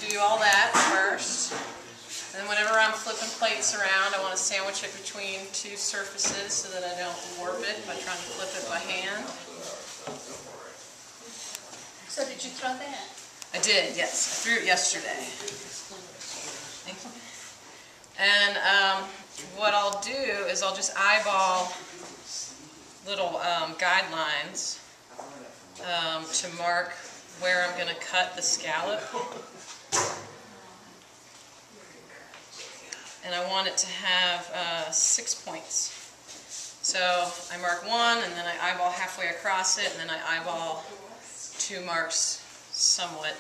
do all that first. And then whenever I'm flipping plates around, I want to sandwich it between two surfaces so that I don't warp it by trying to flip it by hand. So did you throw that? I did, yes. I threw it yesterday. Thank you. And what I'll do is I'll just eyeball little guidelines to mark where I'm going to cut the scallop. And I want it to have 6 points. So I mark one, and then I eyeball halfway across it, and then I eyeball 2 marks somewhat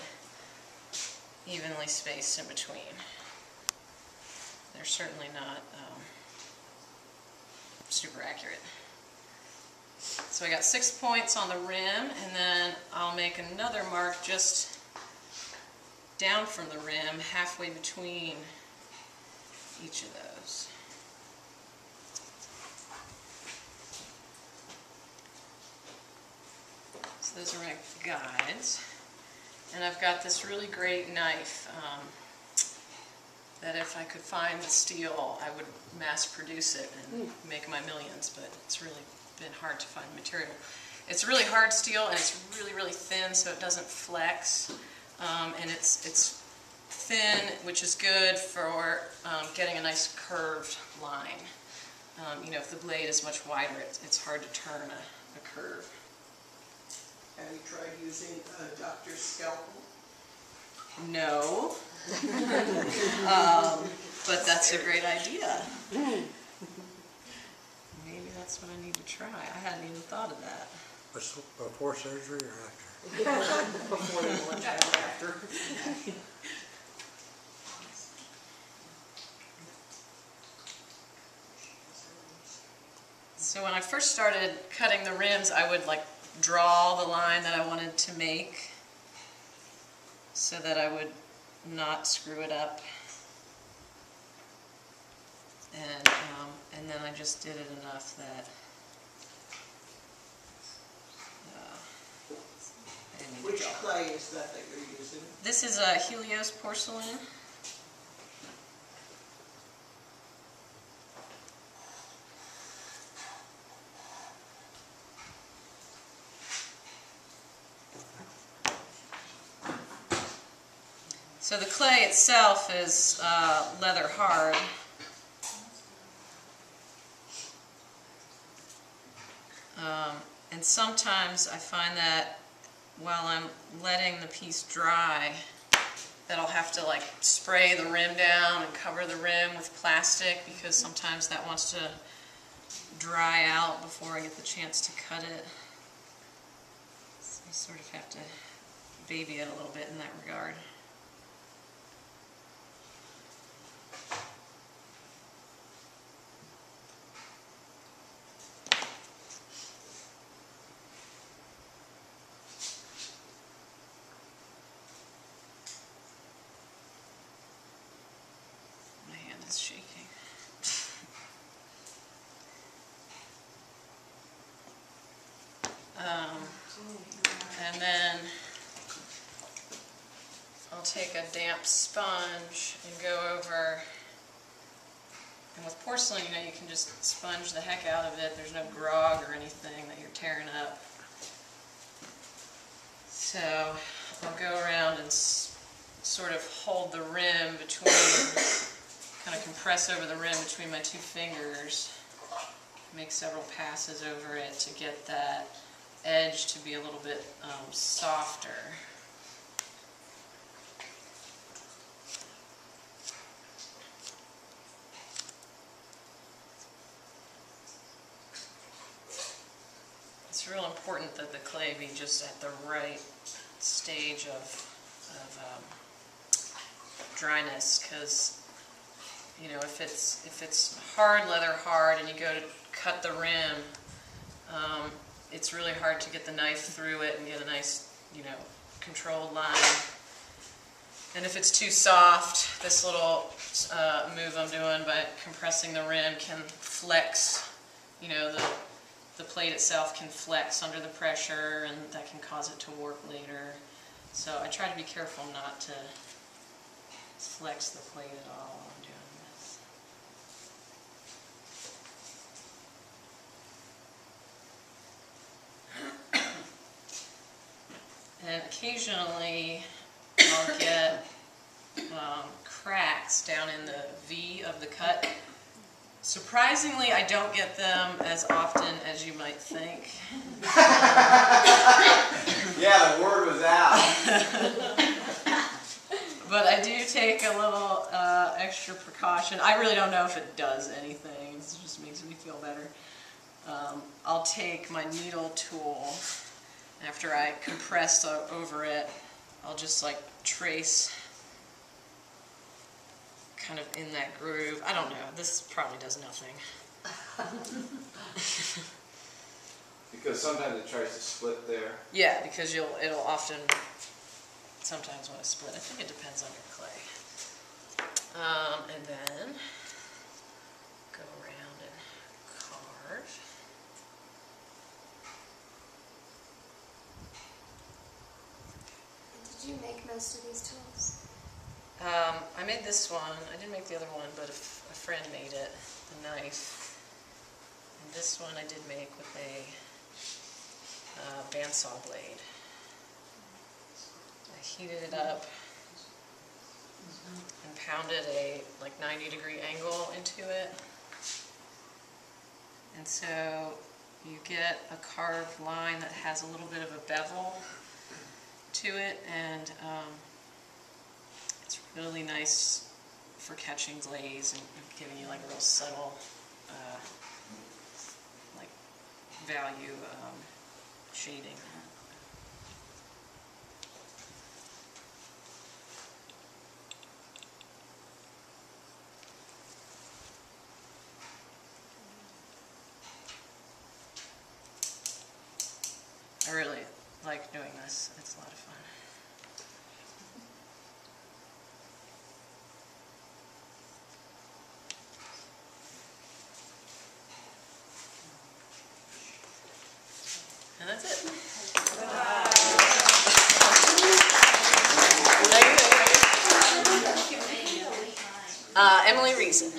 evenly spaced in between. They're certainly not super accurate. So I got 6 points on the rim, and then I'll make another mark just down from the rim, halfway between each of those. So those are my guides. And I've got this really great knife that if I could find the steel, I would mass produce it and make my millions, but it's really been hard to find material. It's really hard steel, and it's really, really thin, so it doesn't flex. And it's thin, which is good for getting a nice curved line. You know, if the blade is much wider, it's hard to turn a curve. Have you tried using a doctor's scalpel? No. But that's a great idea. Maybe that's what I need to try. I hadn't even thought of that. Before surgery or after? Before the lunch and after. So when I first started cutting the rims, I would like draw the line that I wanted to make so that I would not screw it up. And then I just did it enough that I didn't need to Which draw. clay is that you're using? This is a Helios porcelain. So the clay itself is leather hard. And sometimes I find that while I'm letting the piece dry, that I'll have to like spray the rim down and cover the rim with plastic, because sometimes that wants to dry out before I get the chance to cut it. So I sort of have to baby it a little bit in that regard. It's shaking. And then I'll take a damp sponge and go over, and with porcelain, you know, you can just sponge the heck out of it. There's no grog or anything that you're tearing up. So I'll go around and sort of hold the rim between, kind of compress over the rim between my 2 fingers, make several passes over it to get that edge to be a little bit softer. It's real important that the clay be just at the right stage of dryness, because you know, if it's hard leather hard and you go to cut the rim, it's really hard to get the knife through it and get a nice, you know, controlled line. And if it's too soft, this little move I'm doing by compressing the rim can flex, you know, the plate itself can flex under the pressure, and that can cause it to warp later. So I try to be careful not to flex the plate at all while I'm doing this. And occasionally I'll get cracks down in the V of the cut. Surprisingly, I don't get them as often as you might think. Yeah, the word was out. But I do take a little extra precaution. I really don't know if it does anything. It just makes me feel better. I'll take my needle tool. After I compress over it, I'll just like trace kind of in that groove. I don't know. This probably does nothing. Because sometimes it tries to split there. Yeah, because it'll often sometimes want to split. I think it depends on your clay. And then go around and carve. Did you make most of these tools? I made this one. I didn't make the other one, but a friend made it, the knife. And this one I did make with a bandsaw blade. I heated it up and pounded a like 90-degree angle into it. And so you get a carved line that has a little bit of a bevel to it, and it's really nice for catching glaze and giving you like a real subtle like value shading. I really like doing this. It's a lot of fun. And that's it. Emily Reason.